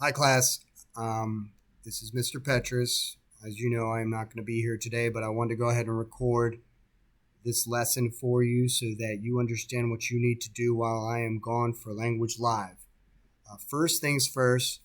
Hi, class. This is Mr. Petrus. As you know, I'm not going to be here today, but I wanted to go ahead and record this lesson for you so that you understand what you need to do while I am gone for Language Live. First things first,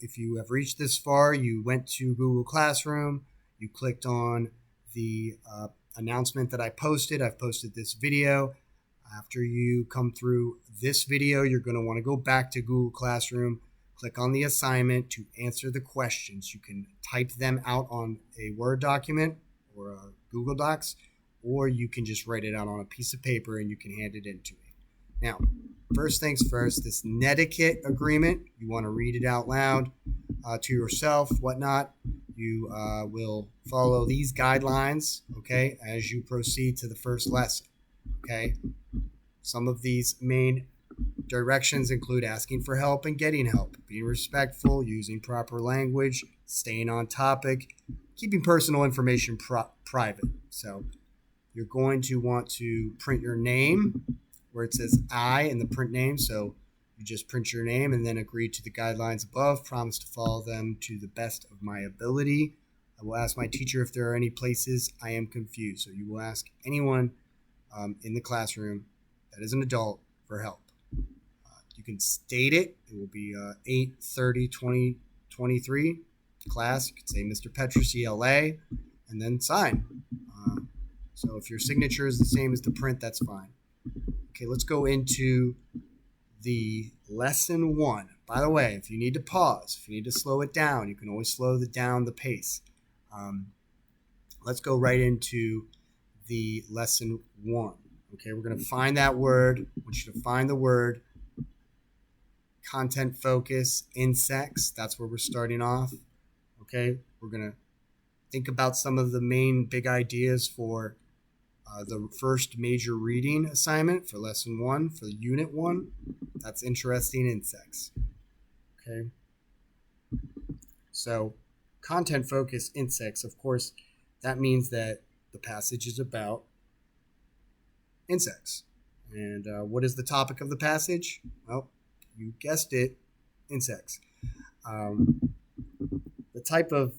if you have reached this far, you went to Google Classroom, you clicked on the announcement that I posted. I've posted this video. After you come through this video, you're going to want to go back to Google Classroom. Click on the assignment to answer the questions. You can type them out on a Word document or a Google Docs, or you can just write it out on a piece of paper and you can hand it in to me. Now, first things first, this Netiquette Agreement, you want to read it out loud to yourself, whatnot. You will follow these guidelines, okay, as you proceed to the first lesson, okay? Some of these main directions include asking for help and getting help, being respectful, using proper language, staying on topic, keeping personal information private. So you're going to want to print your name where it says I in the print name. So you just print your name and then agree to the guidelines above, promise to follow them to the best of my ability. I will ask my teacher if there are any places I am confused. So you will ask anyone in the classroom that is an adult for help. You can state it. It will be 8/30/2023 class. You can say Mr. Petrus, ELA, and then sign. So if your signature is the same as the print, that's fine. Okay, let's go into the lesson one. By the way, if you need to pause, if you need to slow it down, you can always slow down the pace. Let's go right into the lesson one. Okay, we're going to find that word. I want you to find the word. Content focus, insects. That's where we're starting off. Okay, we're going to think about some of the main big ideas for the first major reading assignment for lesson one, for unit one. That's interesting, insects. Okay, so content focus, insects. Of course, that means that the passage is about insects. And what is the topic of the passage? Well, you guessed it, insects. The type of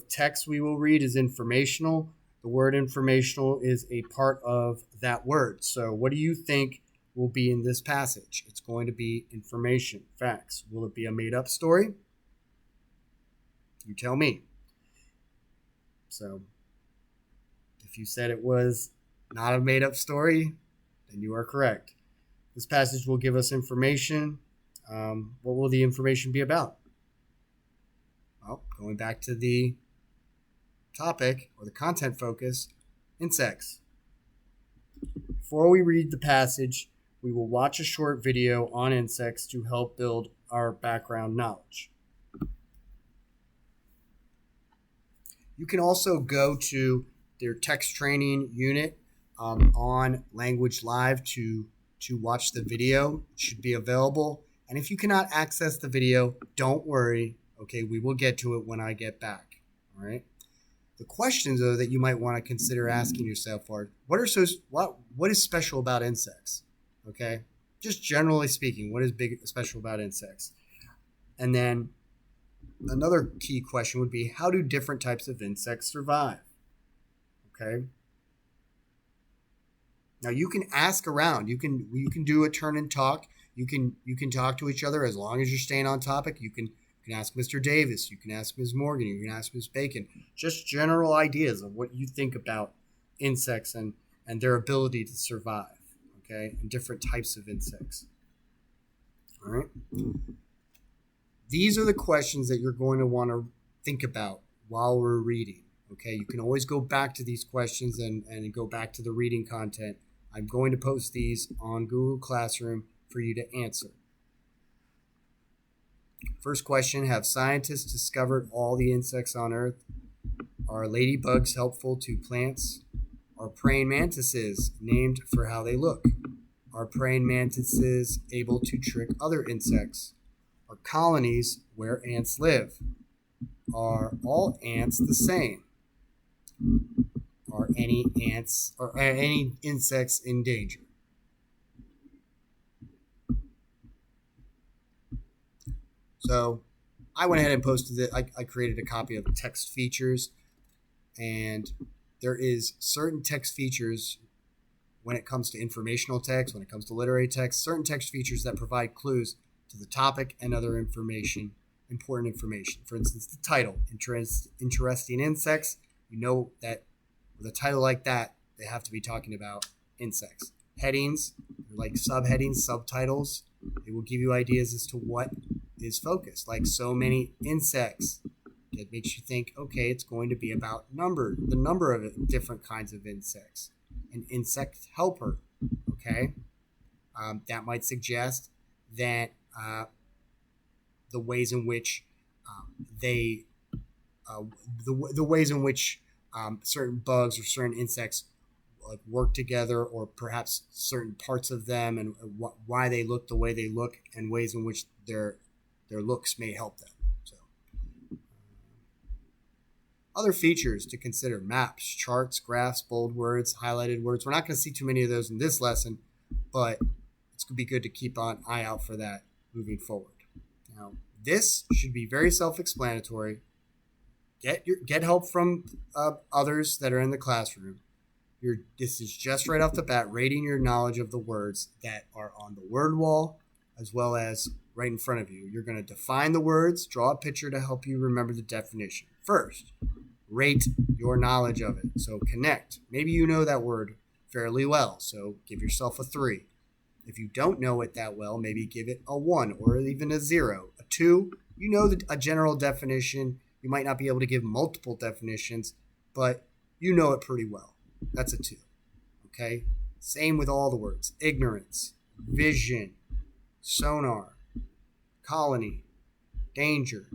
text we will read is informational. The word informational is a part of that word. So what do you think will be in this passage? It's going to be information, facts. Will it be a made-up story? You tell me. So if you said it was not a made-up story, then you are correct. This passage will give us information. What will the information be about? Well, going back to the topic or the content focus, insects. Before we read the passage, we will watch a short video on insects to help build our background knowledge. You can also go to their text training unit on Language Live to watch the video. It should be available. And if you cannot access the video, don't worry. Okay, we will get to it when I get back. All right. The questions, though, that you might want to consider asking yourself are, what is special about insects? Okay, just generally speaking, what is special about insects? And then another key question would be, how do different types of insects survive? Okay. Now you can ask around. You can do a turn and talk. You can talk to each other as long as you're staying on topic. You can ask Mr. Davis. You can ask Ms. Morgan. You can ask Ms. Bacon. Just general ideas of what you think about insects and their ability to survive. Okay, and different types of insects. All right. These are the questions that you're going to want to think about while we're reading. Okay, you can always go back to these questions and go back to the reading content. I'm going to post these on Google Classroom for you to answer. First question, have scientists discovered all the insects on Earth? Are ladybugs helpful to plants? Are praying mantises named for how they look? Are praying mantises able to trick other insects? Are colonies where ants live? Are all ants the same? Are any insects in danger? So I went ahead and posted it. I created a copy of text features, and there is certain text features when it comes to informational text, when it comes to literary text, certain text features that provide clues to the topic and other information, important information. For instance, the title, interesting insects. You know that with a title like that, they have to be talking about insects. Headings, like subheadings, subtitles, they will give you ideas as to what is focused. Like so many insects, it makes you think, okay, it's going to be about the number of different kinds of insects. An insect helper, okay? That might suggest that the ways in which they, the ways in which certain bugs or certain insects like work together, or perhaps certain parts of them and why they look the way they look, and ways in which their looks may help them. So, other features to consider: maps, charts, graphs, bold words, highlighted words. We're not going to see too many of those in this lesson, but it's going to be good to keep an eye out for that moving forward. Now, this should be very self-explanatory. Get help from others that are in the classroom. This is just right off the bat rating your knowledge of the words that are on the word wall as well as right in front of you. You're going to define the words, draw a picture to help you remember the definition. First, rate your knowledge of it. So connect. Maybe you know that word fairly well, so give yourself a 3. If you don't know it that well, maybe give it a 1 or even a 0. A 2, you know a general definition. You might not be able to give multiple definitions, but you know it pretty well. That's a 2. Okay? Same with all the words. Ignorance, vision, sonar, colony, danger,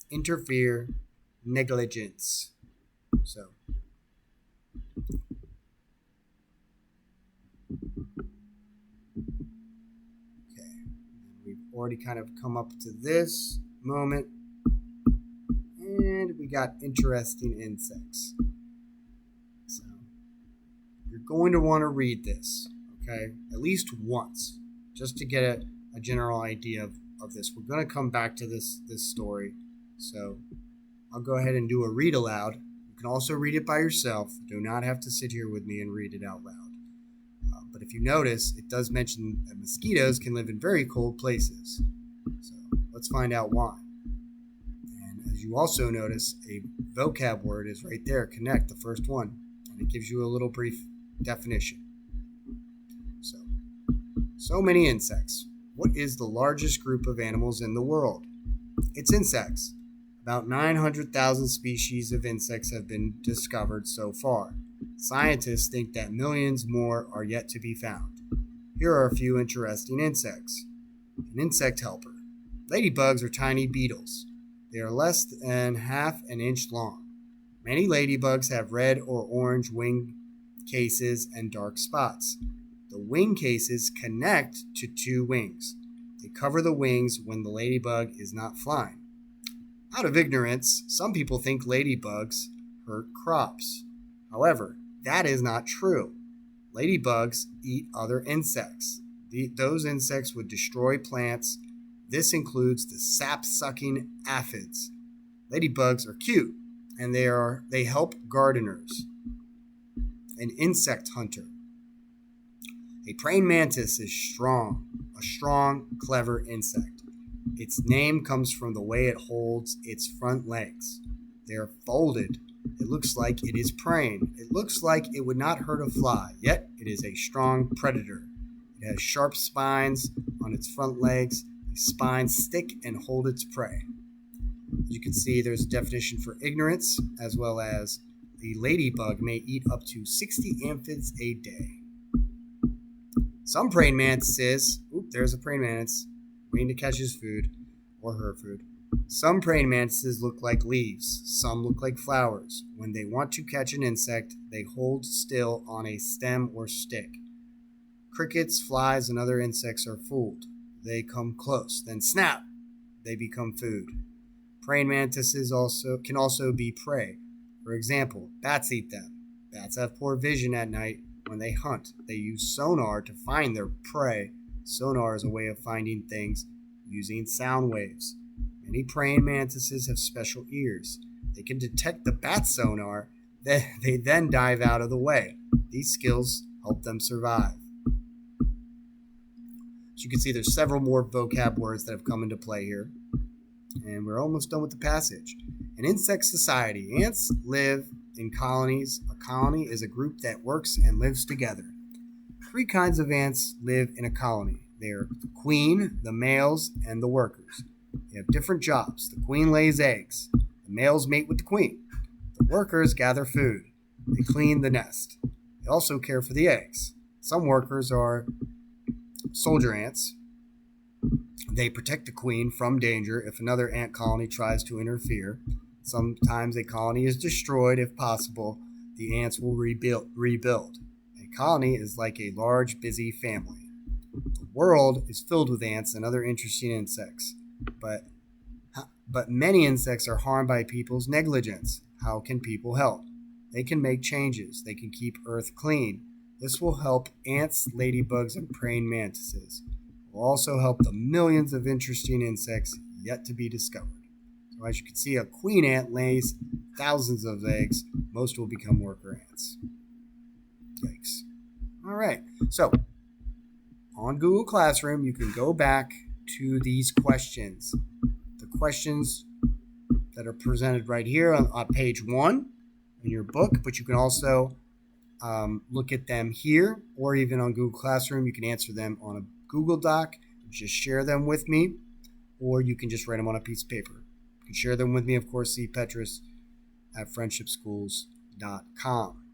interfere, negligence. So, okay. We've already kind of come up to this moment. And we got interesting insects. So, you're going to want to read this, okay? At least once, just to get a general idea of this. We're going to come back to this story. So, I'll go ahead and do a read aloud. You can also read it by yourself. You do not have to sit here with me and read it out loud. But if you notice, it does mention that mosquitoes can live in very cold places. So let's find out why. And as you also notice, a vocab word is right there, connect, the first one. And it gives you a little brief definition. So many insects. What is the largest group of animals in the world? It's insects. About 900,000 species of insects have been discovered so far. Scientists think that millions more are yet to be found. Here are a few interesting insects. An insect helper. Ladybugs are tiny beetles. They are less than half an inch long. Many ladybugs have red or orange wing cases and dark spots. The wing cases connect to 2 wings. They cover the wings when the ladybug is not flying. Out of ignorance, some people think ladybugs hurt crops. However, that is not true. Ladybugs eat other insects. Those insects would destroy plants. This includes the sap-sucking aphids. Ladybugs are cute, and they help gardeners. An insect hunter. A praying mantis is a strong, clever insect. Its name comes from the way it holds its front legs. They are folded. It looks like it is praying. It looks like it would not hurt a fly, yet it is a strong predator. It has sharp spines on its front legs. These spines stick and hold its prey. As you can see, there's a definition for ignorance, as well as the ladybug may eat up to 60 aphids a day. Some praying mantises, there's a praying mantis, waiting to catch his food, or her food. Some praying mantises look like leaves. Some look like flowers. When they want to catch an insect, they hold still on a stem or stick. Crickets, flies, and other insects are fooled. They come close, then snap, they become food. Praying mantises can also be prey. For example, bats eat them. Bats have poor vision at night. When they hunt, they use sonar to find their prey. Sonar is a way of finding things using sound waves. Many praying mantises have special ears. They can detect the bat sonar. They then dive out of the way. These skills help them survive. As you can see, there's several more vocab words that have come into play here. And we're almost done with the passage. An insect society. Ants live in colonies. A colony is a group that works and lives together. 3 kinds of ants live in a colony. They are the queen, the males, and the workers. They have different jobs. The queen lays eggs. The males mate with the queen. The workers gather food. They clean the nest. They also care for the eggs. Some workers are soldier ants. They protect the queen from danger if another ant colony tries to interfere. Sometimes a colony is destroyed. If possible, the ants will rebuild. A colony is like a large, busy family. The world is filled with ants and other interesting insects, but many insects are harmed by people's negligence. How can people help? They can make changes. They can keep Earth clean. This will help ants, ladybugs, and praying mantises. It will also help the millions of interesting insects yet to be discovered. So as you can see, a queen ant lays thousands of eggs. Most will become worker ants. Yikes. All right. So on Google Classroom, you can go back to these questions. The questions that are presented right here on page 1 in your book, but you can also look at them here or even on Google Classroom. You can answer them on a Google Doc. Just share them with me, or you can just write them on a piece of paper. You can share them with me, of course, Petrus at friendshipschools.com.